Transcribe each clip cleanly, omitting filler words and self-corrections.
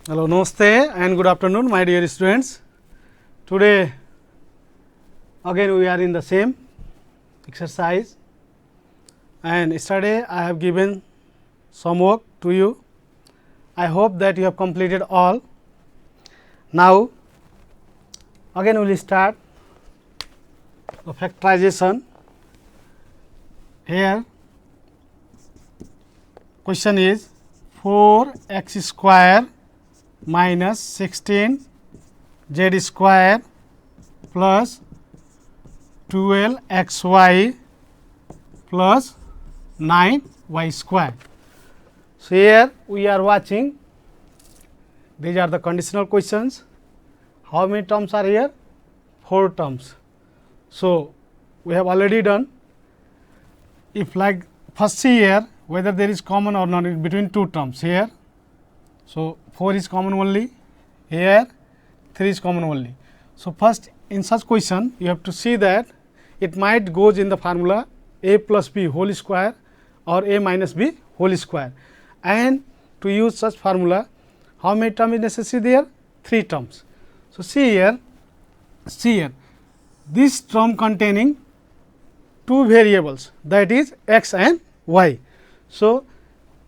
Hello, Namaste and good afternoon, my dear students. Today again we are in the same exercise, and yesterday I have given some work to you. I hope that you have completed all. Now again we will start the factorization. Here question is 4x square minus 16 z square plus 12 xy plus 9 y square. So, here we are watching, these are the conditional questions. How many terms are here? 4 terms. So, we have already done. If like first see here whether there is common or not in between 2 terms here. So, 4 is common only, here 3 is common only. So, first in such question you have to see that it might goes in the formula a plus b whole square or a minus b whole square, and to use such formula how many terms is necessary there? 3 terms. So, see here this term containing 2 variables, that is x and y. So,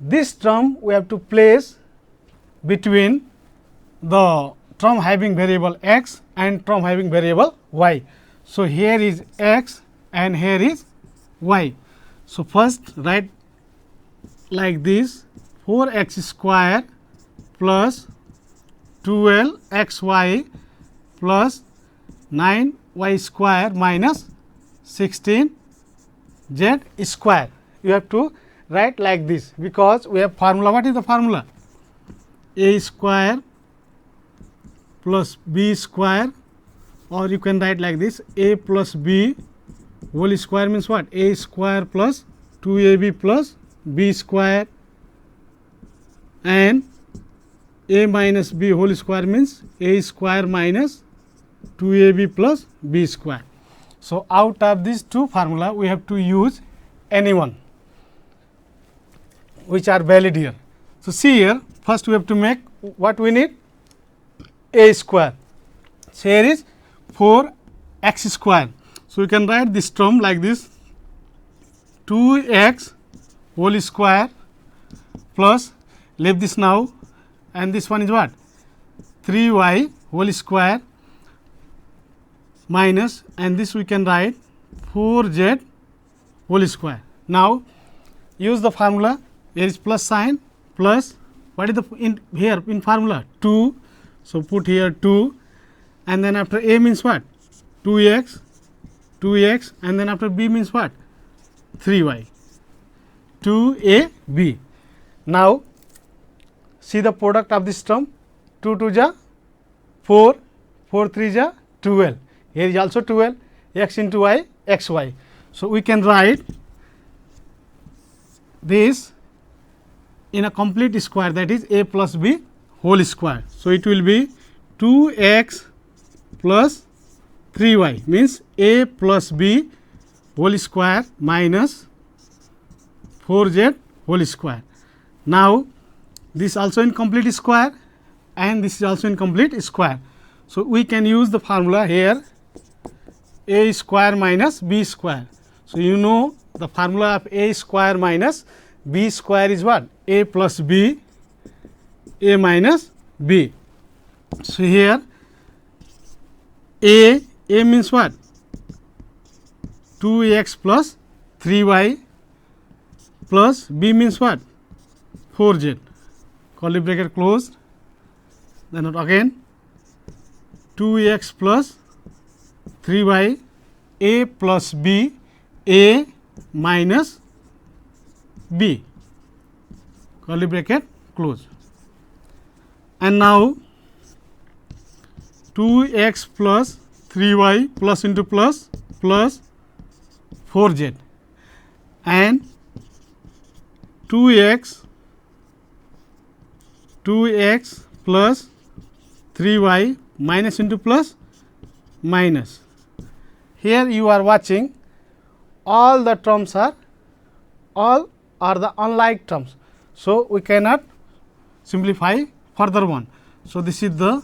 this term we have to place between the term having variable x and term having variable y. So, here is x and here is y. So, first write like this 4x square plus 12xy plus 9y square minus 16z square. You have to write like this, because we have formula. What is the formula? A square plus b square, or you can write like this a plus b whole square means what? A square plus 2ab plus b square, and a minus b whole square means a square minus 2ab plus b square. So, out of these 2 formula we have to use any one which are valid here. So, see here first we have to make what we need? A square. So, here is 4x square. So, we can write this term like this 2x whole square plus, leave this now, and this one is what? 3y whole square minus, and this we can write 4z whole square. Now, use the formula. Here is plus sign, plus what is the in here in formula 2. So, put here 2, and then after a means what? 2x, and then after b means what? 3y, 2ab. Now, see the product of this term, 2 2 ja 4, 4 3 ja 12. Here is also 12, x into y, xy. So, we can write this in a complete square, that is a plus b whole square. So, it will be 2x plus 3y means a plus b whole square minus 4z whole square. Now, this also in complete square and this is also in complete square. So, we can use the formula here a square minus b square. So, you know the formula of a square minus b square is what? A plus b, a minus b. So, here a means what? 2x plus 3y plus b means what? 4z. Curly bracket closed. Then again 2x plus 3y, a plus b, a minus b, curly bracket close. And now 2x plus 3y plus into plus 4z, and 2x plus 3y minus into plus minus. Here you are watching all the terms are the unlike terms. So, we cannot simplify further one. So, this is the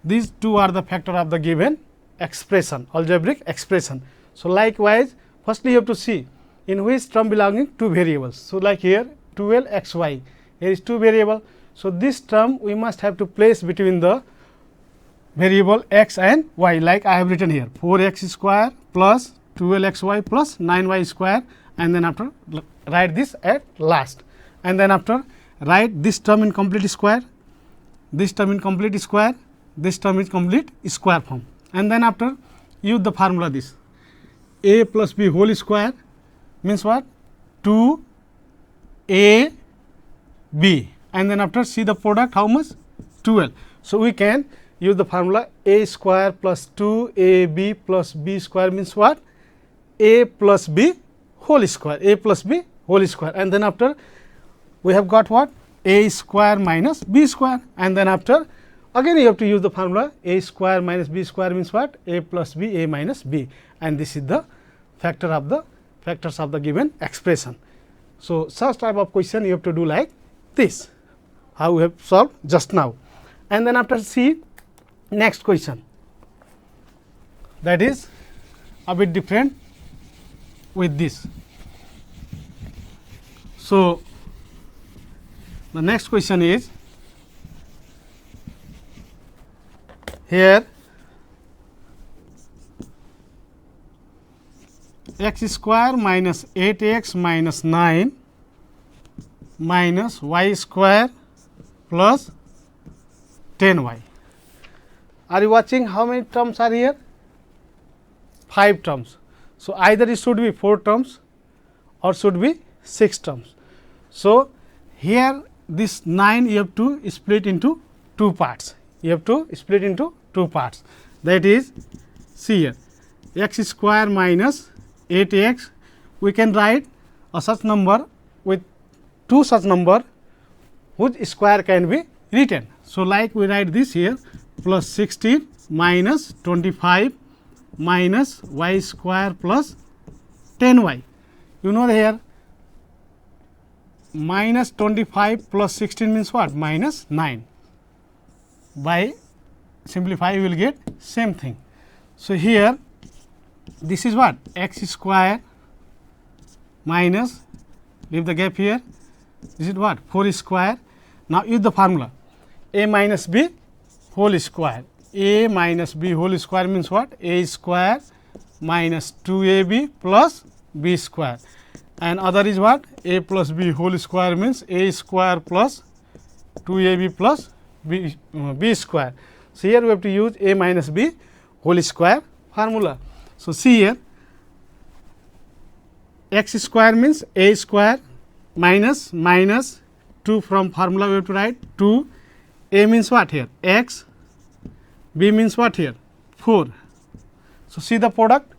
these two are the factor of the given expression, algebraic expression. So, likewise firstly you have to see in which term belonging two variables. So, like here 12 x y, here is two variable. So, this term we must have to place between the variable x and y, like I have written here 4 x square plus 12 x y plus 9 y square, and then after write this at last, and then after write this term in complete square, this term in complete square, this term is complete square form, and then after use the formula this a plus b whole square means what 2 a b, and then after see the product how much 12. So, we can use the formula a square plus 2 a b plus b square means what a plus b whole square, a plus b whole square, and then after we have got what a square minus b square, and then after again you have to use the formula a square minus b square means what a plus b a minus b, and this is the factors of the given expression. So, such type of question you have to do like this, how we have solved just now, and then after see next question, that is a bit different with this. So, the next question is here x square minus 8 x minus 9 minus y square plus 10 y. Are you watching how many terms are here? 5 terms. So, either it should be 4 terms or should be 6 terms. So, here this 9 you have to split into 2 parts. You have to split into 2 parts, that is see here x square minus 8 x, we can write a such number with 2 such number whose square can be written. So, like we write this here plus 16 minus 25 minus y square plus 10 y. You know here minus 25 plus 16 means what minus 9, by simplify you will get same thing. So, here this is what x square minus leave the gap here, this is what 4 square. Now, use the formula a minus b whole square, a minus b whole square means what a square minus 2 a b plus b square, and other is what a plus b whole square means a square plus 2 a b plus b square. So, here we have to use a minus b whole square formula. So, see here x square means a square minus 2 from formula we have to write 2, a means what here x, b means what here 4. So, see the product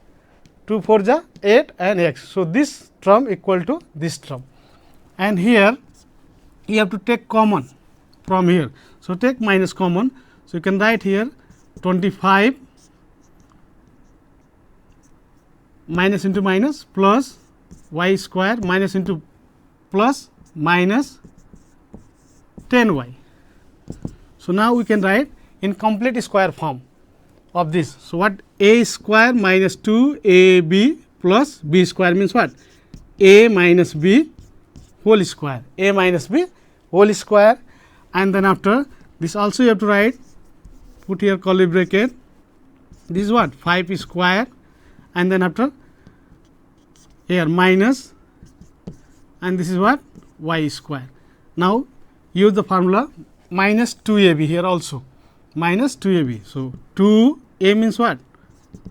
2 4 ja 8 and x. So, this term equal to this term, and here you have to take common from here. So, take minus common. So, you can write here 25 minus into minus plus y square minus into plus minus 10 y. So, now we can write in complete square form of this. So, what a square minus 2 a b plus b square means what a minus b whole square, a minus b whole square, and then after this also you have to write, put here curly bracket, this is what 5 square, and then after here minus, and this is what y square. Now, use the formula minus 2 a b here also minus 2 a b. So, 2 a means what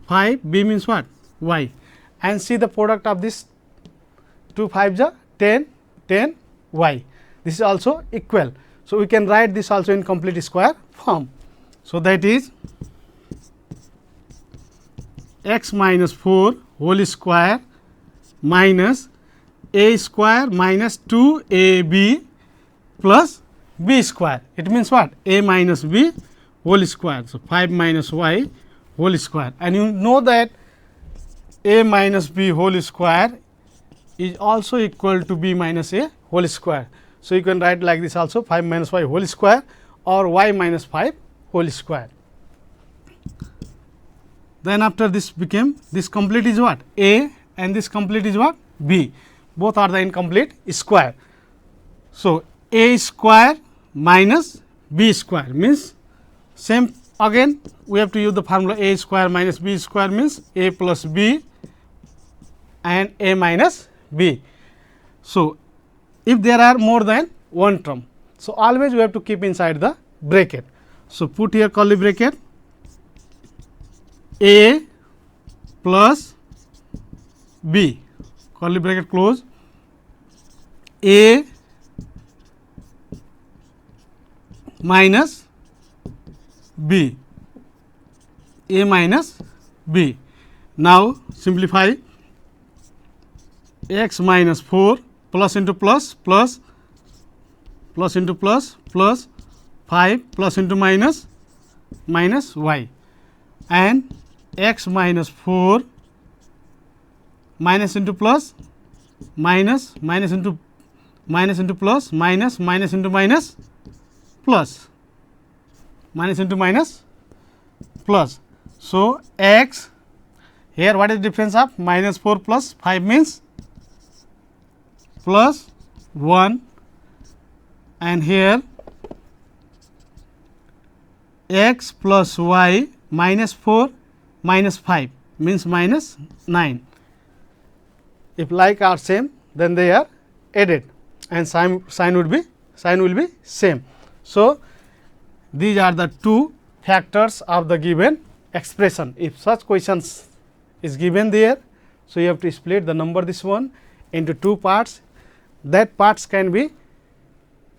5, b means what y, and see the product of this 2 5 ja 10 10 y, this is also equal. So, we can write this also in complete square form. So, that is x minus 4 whole square minus a square minus 2 a b plus b square. It means what a minus b whole square. So, 5 minus y whole square, and you know that a minus b whole square is also equal to b minus a whole square. So, you can write like this also 5 minus y whole square, or y minus 5 whole square. Then after this became, this complete is what? A, and this complete is what? B. Both are the incomplete square. So, a square minus b square means same again we have to use the formula a square minus b square means a plus b and a minus b. So, if there are more than one term, so always we have to keep inside the bracket. So, put here curly bracket a plus b, curly bracket close, a minus b, a minus b. Now, simplify x minus 4 plus into plus plus plus into plus plus 5 plus into minus minus y, and x minus 4 minus into plus minus minus into plus minus minus into minus plus minus into minus plus. So, x here what is the difference of minus 4 plus 5 means plus 1, and here x plus y minus 4 minus 5 means minus 9. If like are same, then they are added and sign will be same. So, these are the two factors of the given expression. If such questions is given there, so you have to split the number this one into two parts. That parts can be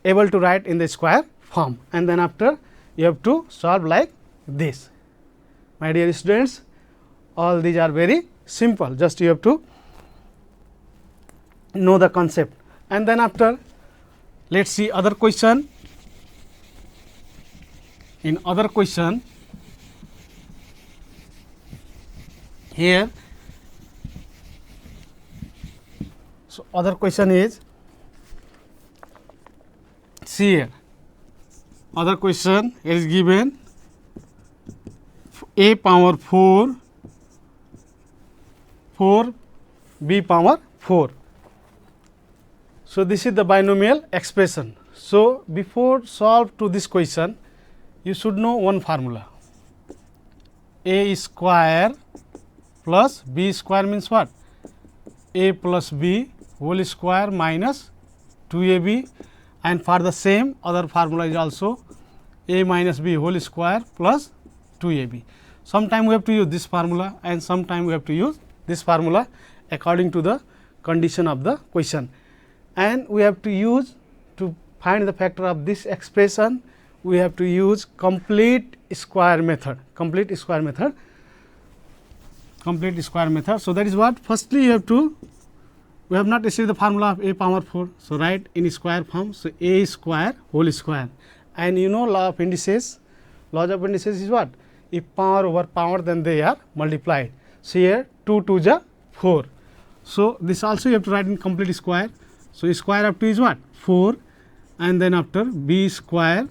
able to write in the square form, and then after you have to solve like this. My dear students, all these are very simple, just you have to know the concept. And then after, let us see other question. In other question, here, so other question is, see here, other question is given a power 4 b power 4. So, this is the binomial expression. So, before solve to this question, you should know one formula, a square plus b square means what? A plus b whole square minus 2ab, and for the same other formula is also a minus b whole square plus 2ab. Sometime we have to use this formula and sometime we have to use this formula according to the condition of the question, and we have to use to find the factor of this expression, we have to use complete square method. So, that is what firstly you have to, we have not received the formula of a power 4. So, write in square form. So, a square whole square, and you know law of indices. Laws of indices is what? If power over power, then they are multiplied. So, here 2 2 ja 4. So, this also you have to write in complete square. So, square of 2 is what? 4, and then after b square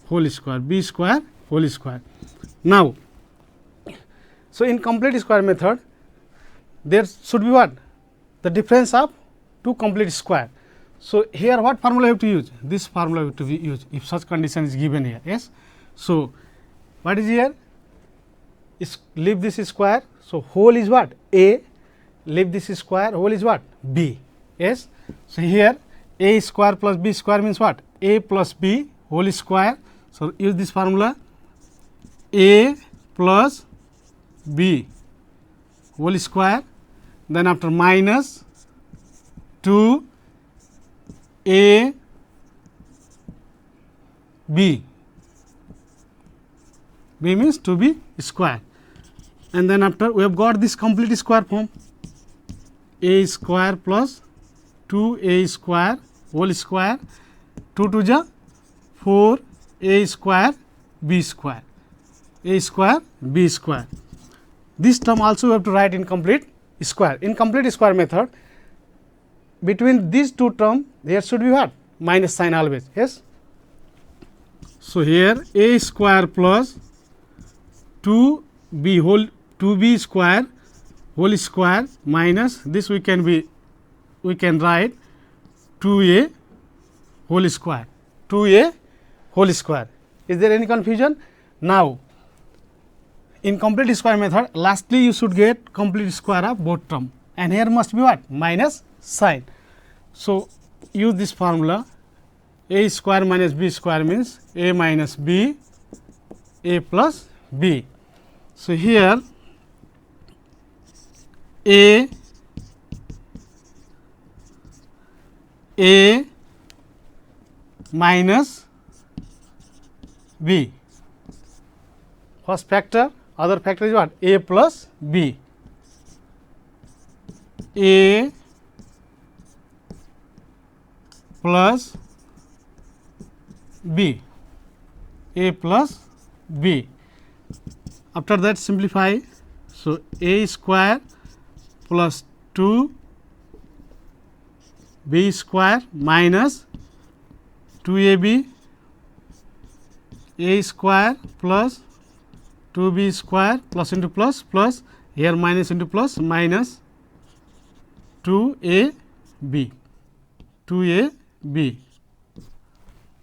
whole square. Now, so in complete square method, there should be what? The difference of two complete square. So, here what formula you have to use? This formula you have to use if such condition is given here. Yes. So, what is here? Is leave this square. So, whole is what? A, leave this square, whole is what? B. Yes. So, here a square plus b square means what? A plus b whole square. So, use this formula a plus b whole square, then after minus 2 a b, b means 2b square, and then after we have got this complete square form, a square plus 2a square whole square, 2 2 ja 4 a square b square, a square b square. This term also we have to write in complete square. In complete square method, between these two terms there should be what? Minus sign always. Yes. So here a square plus 2b square whole square minus this we can write 2a whole square, 2a whole square. Is there any confusion? Now, in complete square method, lastly you should get complete square of both term, and here must be what? Minus sign. So, use this formula, a square minus b square means a minus b, a plus b. So, here a minus b, first factor, other factor is what? A plus b, a plus b, a plus b. After that simplify. So, a square plus 2 b square minus 2ab, a square plus 2b square plus into plus plus here minus into plus minus 2ab, 2ab.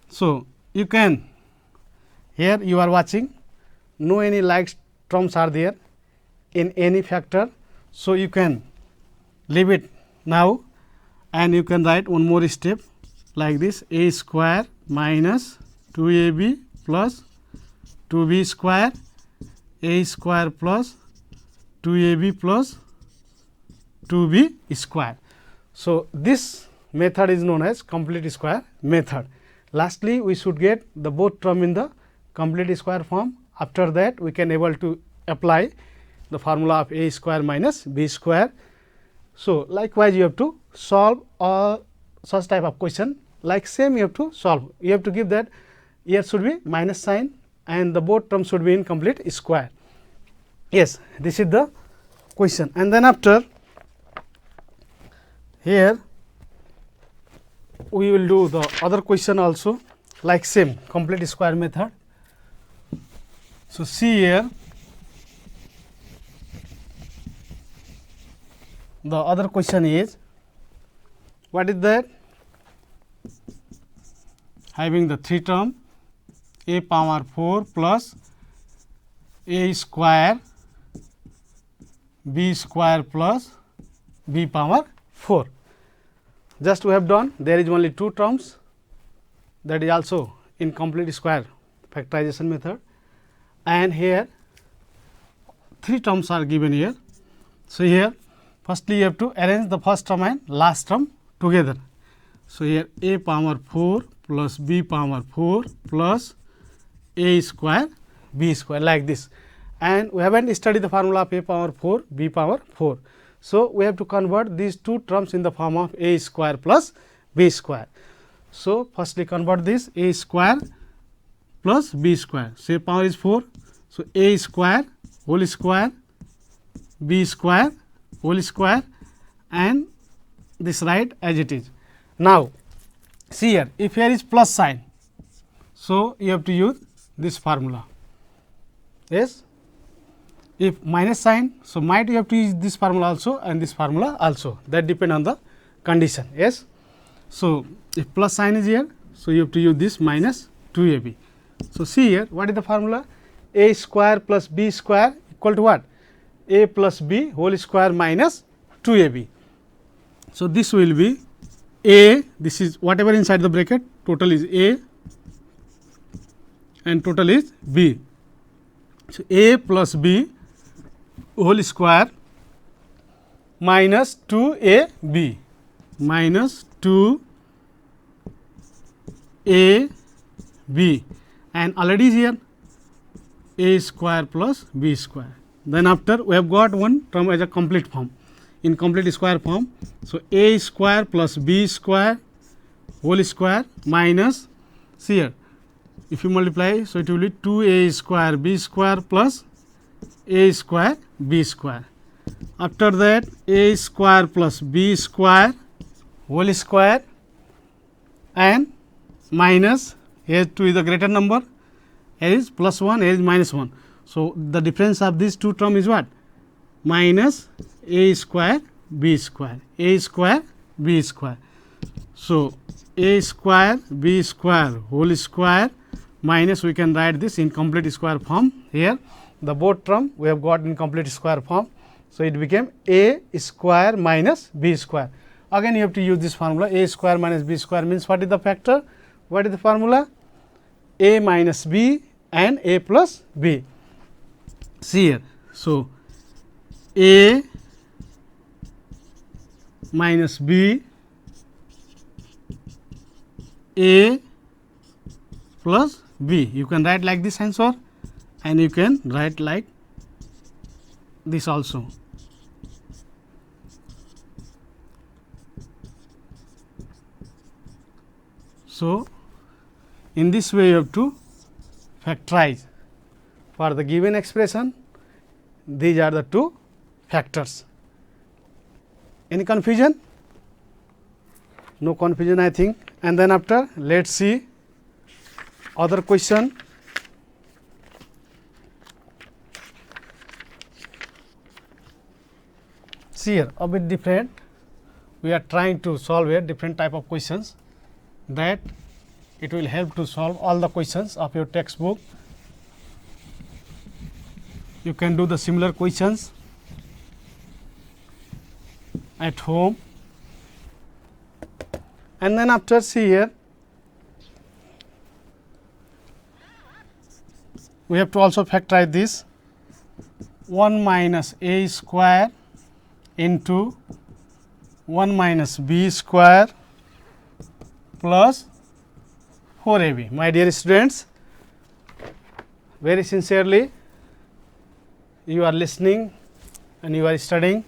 So, you can, here you are watching, no any like terms are there in any factor. So, you can leave it now and you can write one more step like this, a square minus 2ab plus 2b square, a square plus 2ab plus 2b square. So, this method is known as complete square method. Lastly, we should get the both term in the complete square form. After that, we can able to apply the formula of a square minus b square. So, likewise you have to solve all such type of question, like same you have to solve. You have to give that here should be minus sign and the both terms should be in complete square. Yes, this is the question. And then after here we will do the other question also like same complete square method. So, see here the other question is, what is that? Having the 3 term a power 4 plus a square b square plus b power 4. Just we have done, there is only 2 terms, that is also in complete square factorization method, and here 3 terms are given here. So, here firstly you have to arrange the first term and last term together. So, here a power 4 plus b power 4 plus a square b square like this, and we haven't studied the formula of a power 4 b power 4. So, we have to convert these 2 terms in the form of a square plus b square. So, firstly convert this a square plus b square. So, power is 4. So, a square whole square b square whole square and this write as it is. Now, see here, if here is plus sign, so you have to use this formula. Yes, if minus sign, so might you have to use this formula also and this formula also, that depend on the condition. Yes, so if plus sign is here, so you have to use this minus 2ab. So, see here, what is the formula? A square plus b square equal to what? A plus b whole square minus 2ab. So, this will be a, this is whatever inside the bracket, total is a and total is b. So, a plus b whole square minus 2ab minus 2ab, and already is here a square plus b square. Then after we have got one term as a complete form, in complete square form. So, a square plus b square whole square minus, see here, if you multiply, so it will be 2a square b square plus a square b square. After that, a square plus b square whole square and minus, here 2 is the greater number. here is plus 1, here is minus 1. So, the difference of these two term is what? Minus a square b square, a square b square. So, a square b square whole square minus, we can write this in complete square form here. The both term we have got in complete square form. So, it became a square minus b square. Again you have to use this formula, a square minus b square means what is the factor? What is the formula? A minus b and a plus b. See here. So, a minus b, a plus b. You can write like this answer, and you can write like this also. So, in this way you have to factorize for the given expression. These are the two factors. Any confusion? No confusion, I think. And then after, let us see other question. See here, a bit different. We are trying to solve a different type of questions, that it will help to solve all the questions of your textbook. You can do the similar questions at home. And then after, see here, we have to also factorize this 1 minus a square into 1 minus b square plus 4ab. My dear students, very sincerely you are listening and you are studying.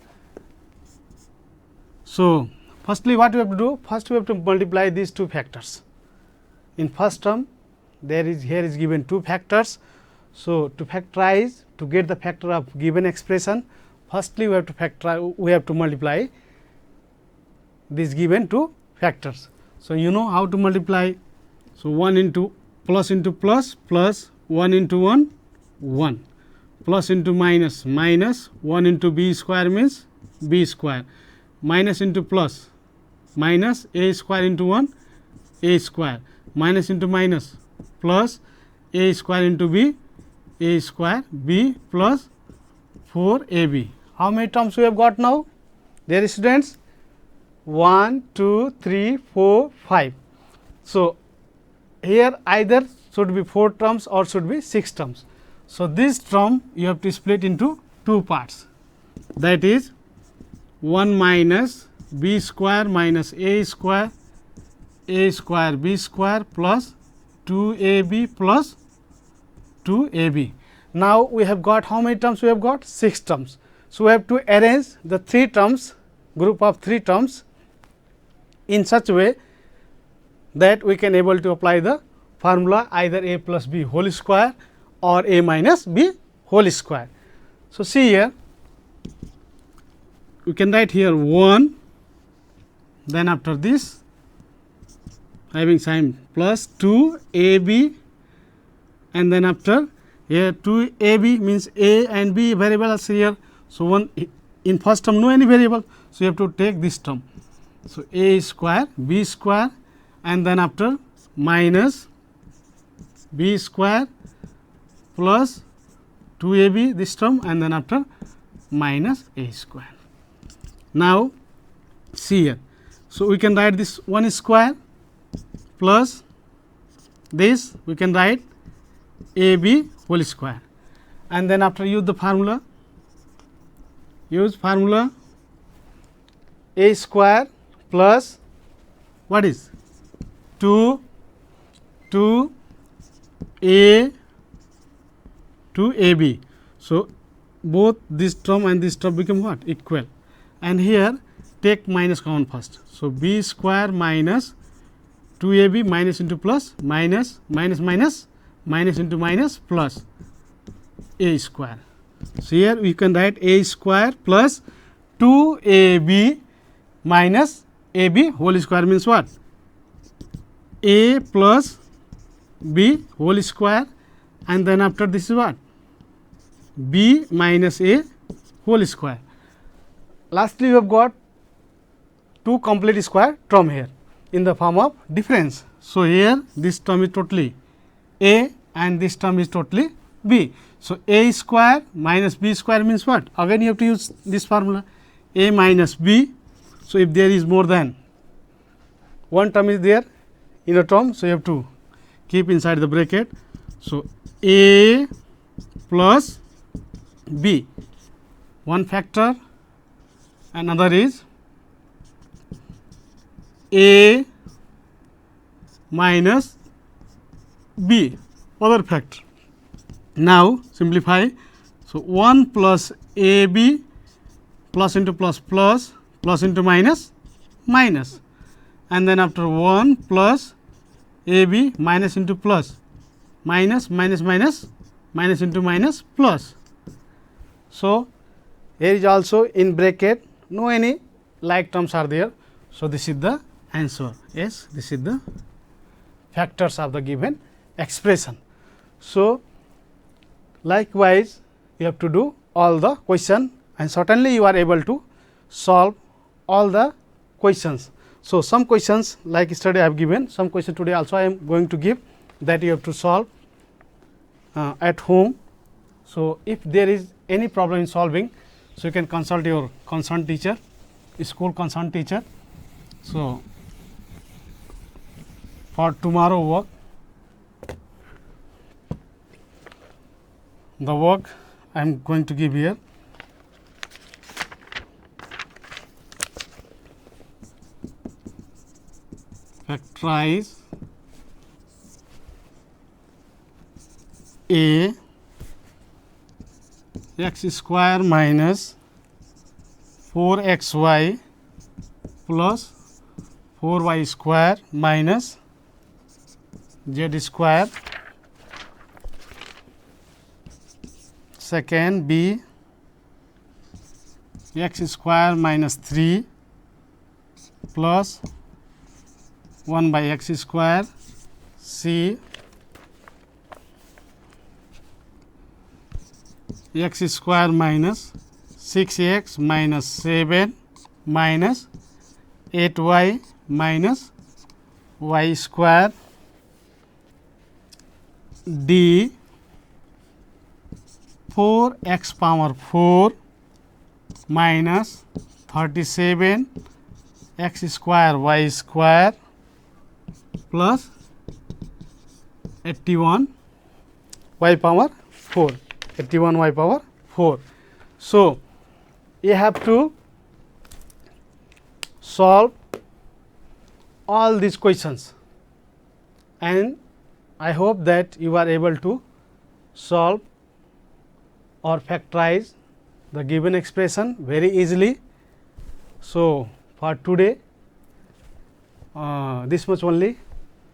So, firstly what we have to do? First we have to multiply these two factors. In first term there is, here is given two factors. So, to factorize, to get the factor of given expression, firstly we have to factorize, we have to multiply these given two factors. So, you know how to multiply. So, 1 into plus 1 into 1 1 plus into minus minus 1 into b square means b square, minus into plus minus a square into 1 a square, minus into minus plus a square into b a square b plus 4ab. How many terms we have got now? Dear students, 1, 2, 3, 4, 5. So, here either should be 4 terms or should be 6 terms. So, this term you have to split into two parts, that is 1 minus b square minus a square b square plus 2ab plus 2ab. Now, we have got how many terms? We have got 6 terms. So, we have to arrange the 3 terms, group of 3 terms in such a way that we can able to apply the formula either a plus b whole square or a minus b whole square. So, see here, we can write here 1, then after this having sign plus 2 a b, and then after here 2 a b means a and b variables here. So, one in first term no any variable. So, you have to take this term. So, a square b square and then after minus b square plus 2ab this term and then after minus a square. Now, see here. So, we can write this 1 square plus this we can write ab whole square, and then after use the formula, a square plus what is 2 a 2ab. So, both this term and this term become what? Equal, and here take minus common first. So, b square minus 2ab minus into plus minus minus minus minus into minus plus a square. So, here we can write a square plus 2ab minus ab whole square means what? A plus b whole square and then after this is what? B minus A whole square. Lastly, you have got 2 complete square term here in the form of difference. So, here this term is totally A and this term is totally B. So, A square minus B square means what? Again you have to use this formula, A minus B. So, if there is more than one term is there in a term, so you have to keep inside the bracket. So, A plus B, one factor, another is A minus B, other factor. Now, simplify. So, 1 plus A B plus into plus plus plus into minus minus, and then after 1 plus A B minus into plus minus minus minus minus into minus plus. So, here is also in bracket, no any like terms are there. So, this is the answer. Yes, this is the factors of the given expression. So, likewise you have to do all the question, and certainly you are able to solve all the questions. So, some questions like yesterday I have given, some question today also I am going to give, that you have to solve at home. So, if there is any problem in solving, so you can consult your concerned teacher, school concerned teacher. So, for tomorrow work, the work I am going to give here. Factorize A x square minus 4 x y plus 4 y square minus z square. Second, B x square minus 3 plus 1 by x square. C x square minus 6 x minus 7 minus 8 y minus y square. D 4 x power 4 minus 37 x square y square plus 81 y power 4, 81 y power 4. So, you have to solve all these questions, and I hope that you are able to solve or factorize the given expression very easily. So, for today this much only.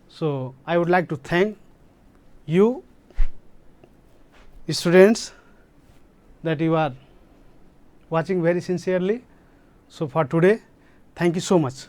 So, I would like to thank you students that you are watching very sincerely. So, for today, thank you so much.